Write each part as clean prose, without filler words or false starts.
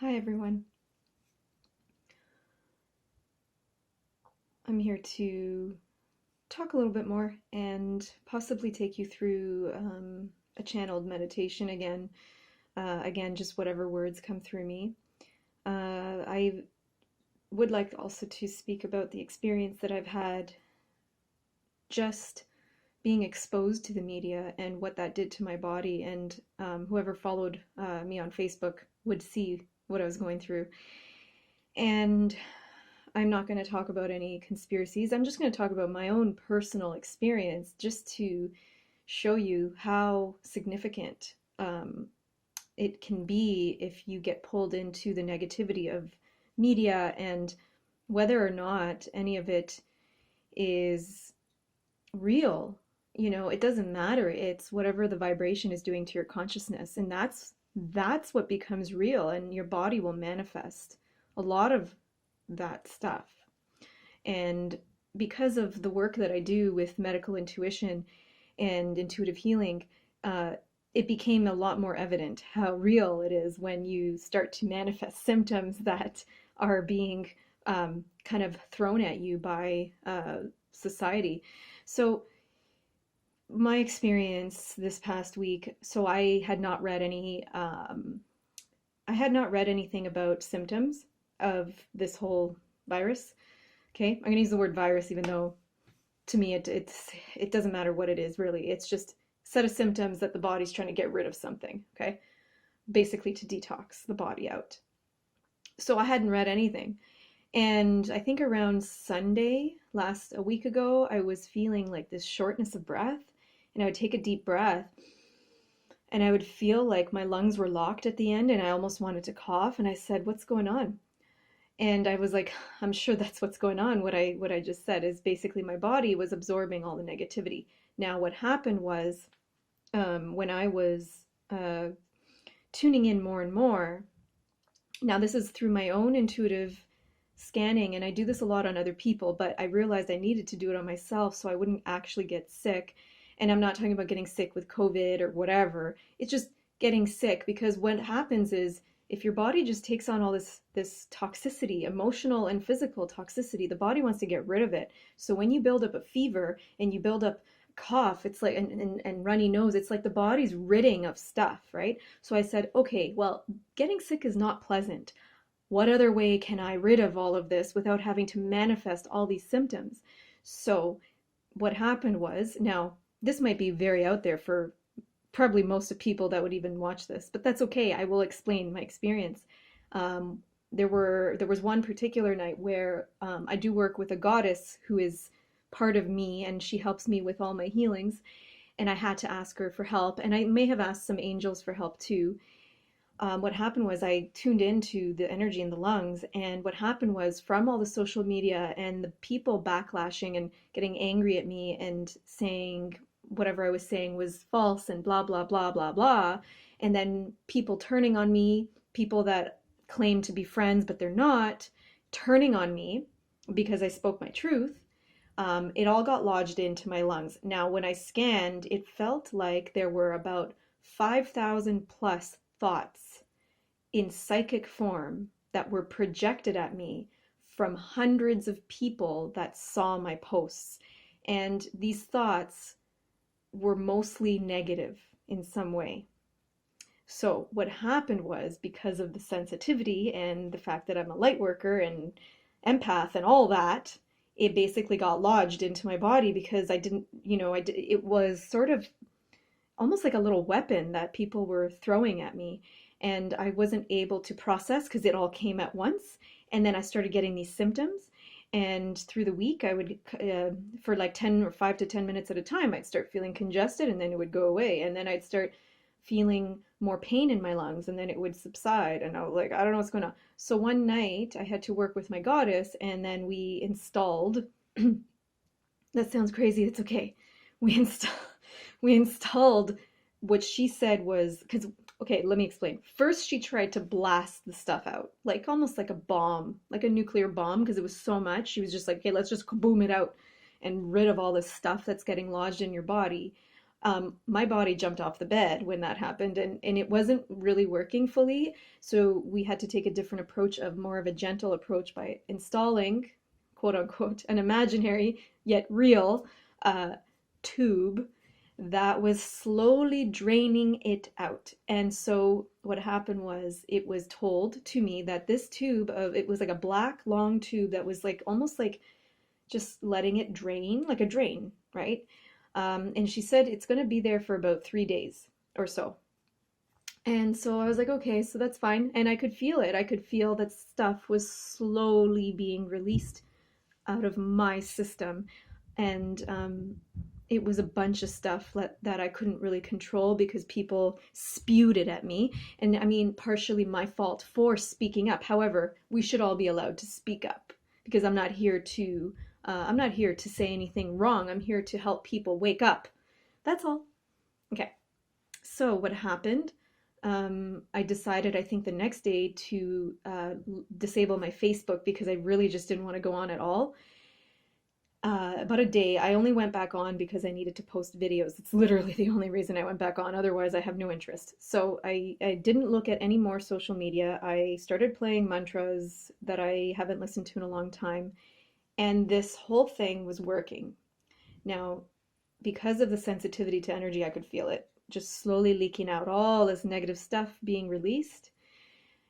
Hi everyone. I'm here to talk a little bit more and possibly take you through a channeled meditation again. Again, just whatever words come through me. I would like also to speak about the experience that I've had just being exposed to the media and what that did to my body. And whoever followed me on Facebook would see what I was going through. And I'm not going to talk about any conspiracies. I'm just going to talk about my own personal experience just to show you how significant it can be if you get pulled into the negativity of media and whether or not any of it is real. It doesn't matter. It's whatever the vibration is doing to your consciousness, and that's what becomes real, and your body will manifest a lot of that stuff. And because of the work that I do with medical intuition and intuitive healing, uh, it became a lot more evident how real it is when you start to manifest symptoms that are being kind of thrown at you by society. So, my experience this past week, so I had not read anything about symptoms of this whole virus. Okay, I'm gonna use the word virus, even though to me it doesn't matter what it is really. It's just a set of symptoms that the body's trying to get rid of something. Okay, basically to detox the body out. So I hadn't read anything, and I think around Sunday a week ago, I was feeling like this shortness of breath, and I would take a deep breath, and I would feel like my lungs were locked at the end, and I almost wanted to cough. And I said, "What's going on?" And I was like, I'm sure that's what's going on. What I just said is basically my body was absorbing all the negativity. Now, what happened was when I was tuning in more and more. Now, this is through my own intuitive scanning, and I do this a lot on other people, but I realized I needed to do it on myself so I wouldn't actually get sick. And I'm not talking about getting sick with COVID or whatever. It's just getting sick, because what happens is if your body just takes on all this toxicity, emotional and physical toxicity, the body wants to get rid of it. So when you build up a fever and you build up cough, it's like and runny nose, it's like the body's ridding of stuff, right? So I said, okay, well, getting sick is not pleasant. What other way can I rid of all of this without having to manifest all these symptoms? So what happened was, now this might be very out there for probably most of people that would even watch this, but that's okay. I will explain my experience. There was one particular night where I do work with a goddess who is part of me, and she helps me with all my healings. And I had to ask her for help, and I may have asked some angels for help too. What happened was I tuned into the energy in the lungs, and what happened was from all the social media and the people backlashing and getting angry at me and saying whatever I was saying was false and blah, blah, blah, blah, blah, and then people turning on me, people that claim to be friends but they're not, turning on me because I spoke my truth. It all got lodged into my lungs. Now, when I scanned, it felt like there were about 5,000 plus thoughts in psychic form that were projected at me from hundreds of people that saw my posts. And these thoughts were mostly negative in some way. So, what happened was, because of the sensitivity and the fact that I'm a light worker and empath and all that, it basically got lodged into my body because I didn't, it was sort of almost like a little weapon that people were throwing at me. And I wasn't able to process because it all came at once. And then I started getting these symptoms. And through the week, I would, for like 10 or 5 to 10 minutes at a time, I'd start feeling congested, and then it would go away. And then I'd start feeling more pain in my lungs, and then it would subside. And I was like, I don't know what's going on. So one night I had to work with my goddess, and then we installed, that sounds crazy, it's okay. We installed, we installed what she said was, because, okay, let me explain. First, she tried to blast the stuff out, like almost like a bomb, like a nuclear bomb, because it was so much. She was just like, okay, let's just boom it out and rid of all this stuff that's getting lodged in your body. My body jumped off the bed when that happened, and it wasn't really working fully. So we had to take a different approach, of more of a gentle approach, by installing, quote unquote, an imaginary yet real uh, tube that was slowly draining it out. And so what happened was, it was told to me that this tube of, it was like a black long tube that was like almost like just letting it drain, like a drain, right? And she said it's going to be there for about 3 days or so. And so I was like, okay, so that's fine. And I could feel it. I could feel that stuff was slowly being released out of my system. And it was a bunch of stuff that I couldn't really control because people spewed it at me. And I mean, partially my fault for speaking up. However, we should all be allowed to speak up, because I'm not here to say anything wrong. I'm here to help people wake up. That's all. Okay. So what happened? I decided, I think the next day, to disable my Facebook, because I really just didn't want to go on at all. About a day, I only went back on because I needed to post videos. It's literally the only reason I went back on. Otherwise, I have no interest. So I didn't look at any more social media. I started playing mantras that I haven't listened to in a long time. And this whole thing was working. Now, because of the sensitivity to energy, I could feel it just slowly leaking out, all this negative stuff being released.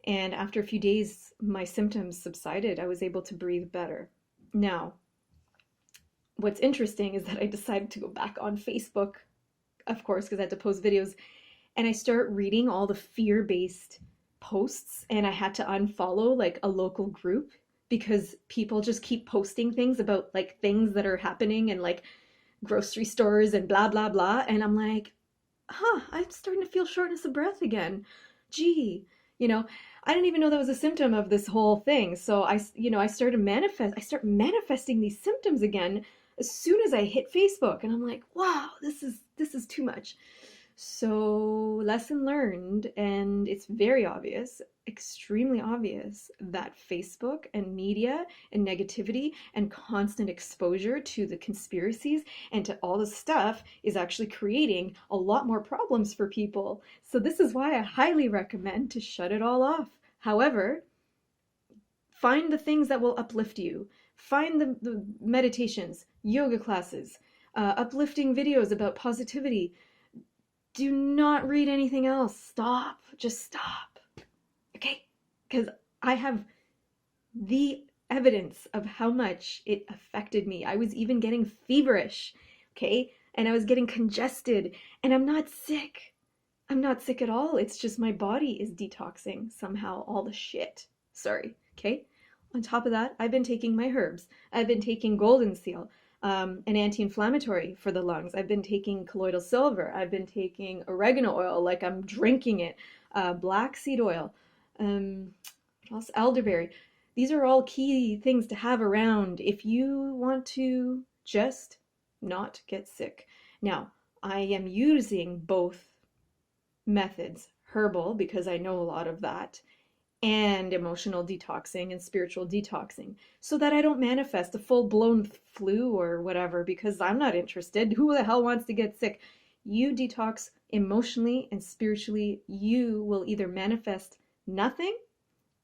And after a few days, my symptoms subsided. I was able to breathe better. Now, what's interesting is that I decided to go back on Facebook, of course, because I had to post videos, and I start reading all the fear-based posts, and I had to unfollow like a local group, because people just keep posting things about like things that are happening in like grocery stores and blah blah blah, and I'm like, I'm starting to feel shortness of breath again. Gee, you know, I didn't even know that was a symptom of this whole thing. So I start manifesting these symptoms again as soon as I hit Facebook, and I'm like, wow, this is too much. So, lesson learned, and it's very obvious, extremely obvious, that Facebook and media and negativity and constant exposure to the conspiracies and to all the stuff is actually creating a lot more problems for people. So, this is why I highly recommend to shut it all off. However, find the things that will uplift you. Find the meditations, yoga classes, uplifting videos about positivity. Do not read anything else. Stop. Just stop. Okay? Because I have the evidence of how much it affected me. I was even getting feverish. Okay? And I was getting congested. And I'm not sick. I'm not sick at all. It's just my body is detoxing somehow all the shit. Sorry. Okay? On top of that, I've been taking my herbs. I've been taking golden seal, an anti-inflammatory for the lungs. I've been taking colloidal silver. I've been taking oregano oil, like I'm drinking it. Black seed oil, also elderberry. These are all key things to have around if you want to just not get sick. Now, I am using both methods, herbal, because I know a lot of that, and emotional detoxing and spiritual detoxing, so that I don't manifest a full-blown flu or whatever, because I'm not interested. Who the hell wants to get sick? You detox emotionally and spiritually, you will either manifest nothing,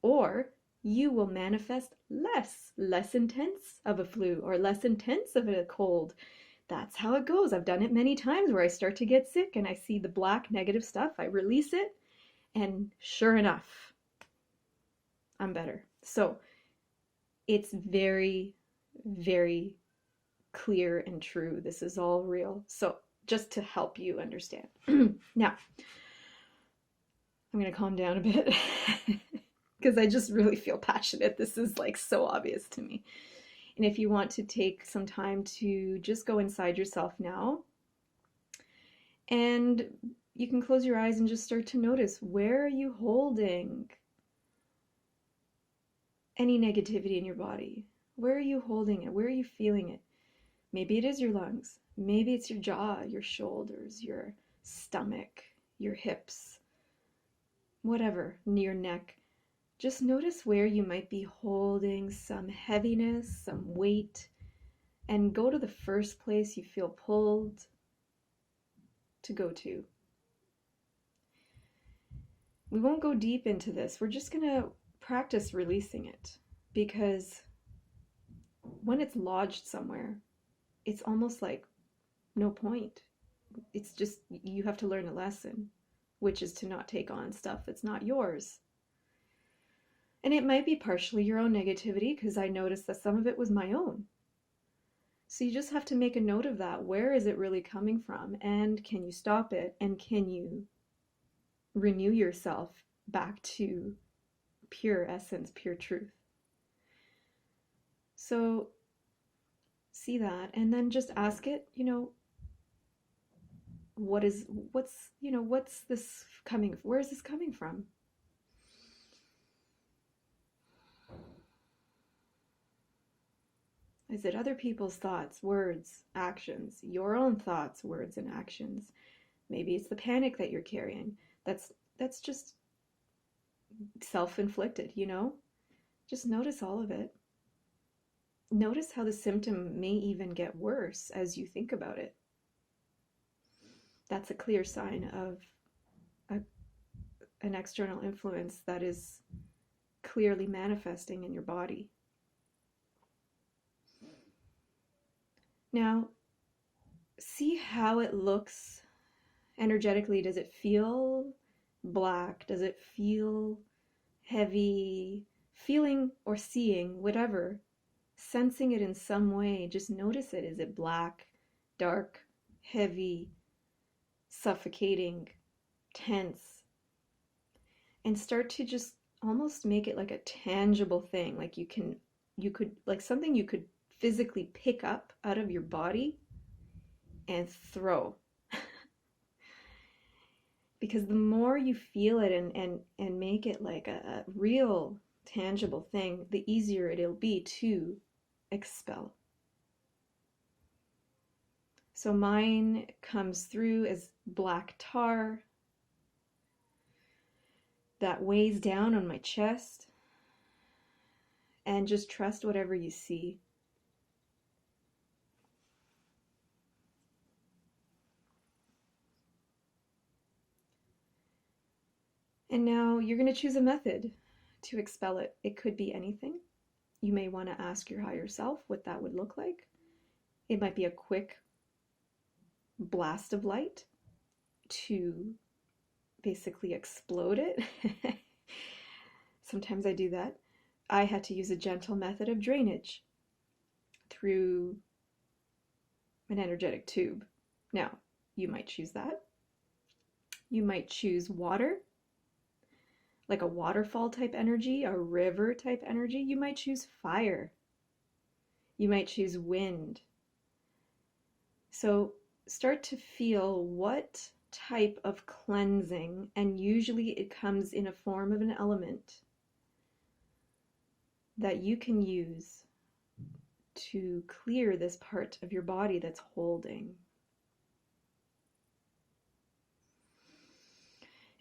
or you will manifest less intense of a flu or less intense of a cold. That's how it goes. I've done it many times where I start to get sick and I see the black negative stuff, I release it, and sure enough, I'm better. So it's very, very clear and true. This is all real. So just to help you understand. Now, I'm going to calm down a bit because I just really feel passionate. This is like so obvious to me. And if you want to take some time to just go inside yourself now, and you can close your eyes and just start to notice, where are you holding any negativity in your body? Where are you holding it? Where are you feeling it? Maybe it is your lungs. Maybe it's your jaw, your shoulders, your stomach, your hips, whatever, near neck. Just notice where you might be holding some heaviness, some weight, and go to the first place you feel pulled. to go to. We won't go deep into this. We're just going to practice releasing it, because when it's lodged somewhere, it's almost like no point. It's just, you have to learn a lesson, which is to not take on stuff that's not yours. And it might be partially your own negativity, because I noticed that some of it was my own. So you just have to make a note of that. Where is it really coming from? And can you stop it? And can you renew yourself back to pure essence, pure truth? So see that, and then just ask it, what's this coming, where is this coming from? Is it other people's thoughts, words, actions, your own thoughts, words, and actions? Maybe it's the panic that you're carrying. That's just self-inflicted, Just notice all of it. Notice how the symptom may even get worse as you think about it. That's a clear sign of an external influence that is clearly manifesting in your body. Now, see how it looks energetically. Does it feel black? Does it feel heavy? Feeling or seeing, whatever, sensing it in some way, just notice it. Is it black, dark, heavy, suffocating, tense? And start to just almost make it like a tangible thing, like you could, like something you could physically pick up out of your body and throw. Because the more you feel it and make it like a real tangible thing, the easier it'll be to expel. So mine comes through as black tar that weighs down on my chest, and just trust whatever you see. And now you're going to choose a method to expel it. It could be anything. You may want to ask your higher self what that would look like. It might be a quick blast of light to basically explode it. Sometimes I do that. I had to use a gentle method of drainage through an energetic tube. Now, you might choose that. You might choose water, like a waterfall type energy, a river type energy. You might choose fire. You might choose wind. So start to feel what type of cleansing, and usually it comes in a form of an element that you can use to clear this part of your body that's holding.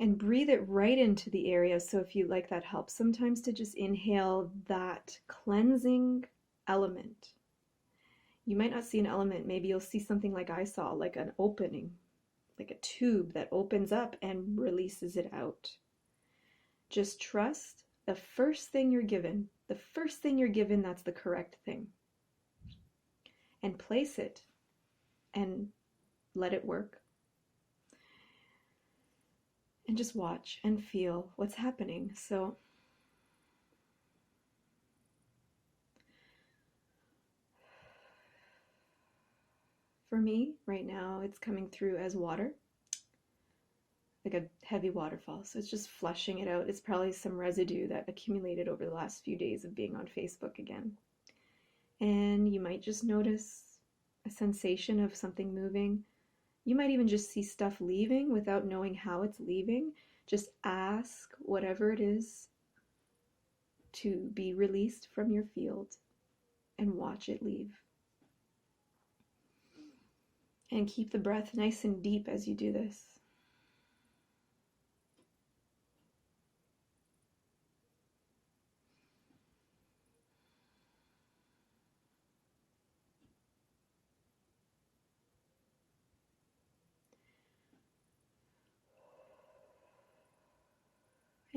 And breathe it right into the area. So if you like, that helps sometimes to just inhale that cleansing element. You might not see an element. Maybe you'll see something like I saw, like an opening, like a tube that opens up and releases it out. Just trust the first thing you're given. The first thing you're given, that's the correct thing. And place it and let it work. And just watch and feel what's happening. So for me right now, it's coming through as water, like a heavy waterfall. So it's just flushing it out. It's probably some residue that accumulated over the last few days of being on Facebook again. And you might just notice a sensation of something moving. You might even just see stuff leaving without knowing how it's leaving. Just ask whatever it is to be released from your field and watch it leave. And keep the breath nice and deep as you do this.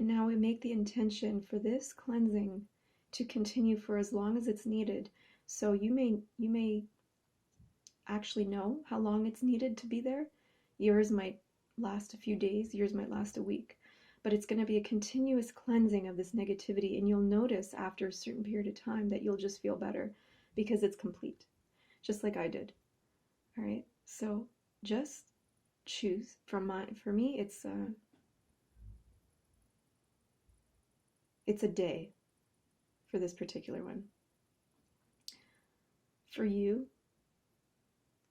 now we make the intention for this cleansing to continue for as long as it's needed. So you may actually know how long it's needed to be there. Yours might last a few days, yours might last a week, but it's going to be a continuous cleansing of this negativity, and you'll notice after a certain period of time that you'll just feel better because it's complete, just like I did. All right, so just choose. For me, it's a day for this particular one. For you,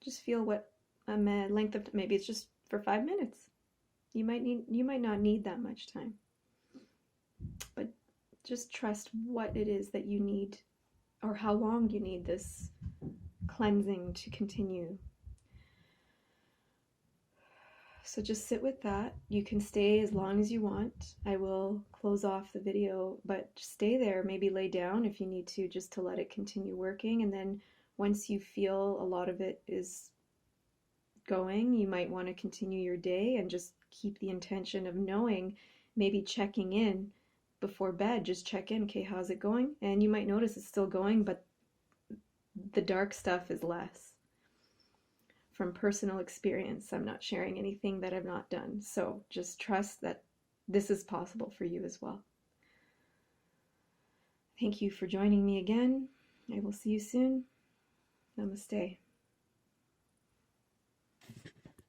just feel what length of, maybe it's just for 5 minutes. You might not need that much time, but just trust what it is that you need, or how long you need this cleansing to continue. So just sit with that. You can stay as long as you want. I will close off the video, but stay there. Maybe lay down if you need to, just to let it continue working. And then once you feel a lot of it is going, you might want to continue your day and just keep the intention of knowing, maybe checking in before bed. Just check in, okay, how's it going? And you might notice it's still going, but the dark stuff is less. From personal experience, I'm not sharing anything that I've not done. So just trust that this is possible for you as well. Thank you for joining me again. I will see you soon. Namaste.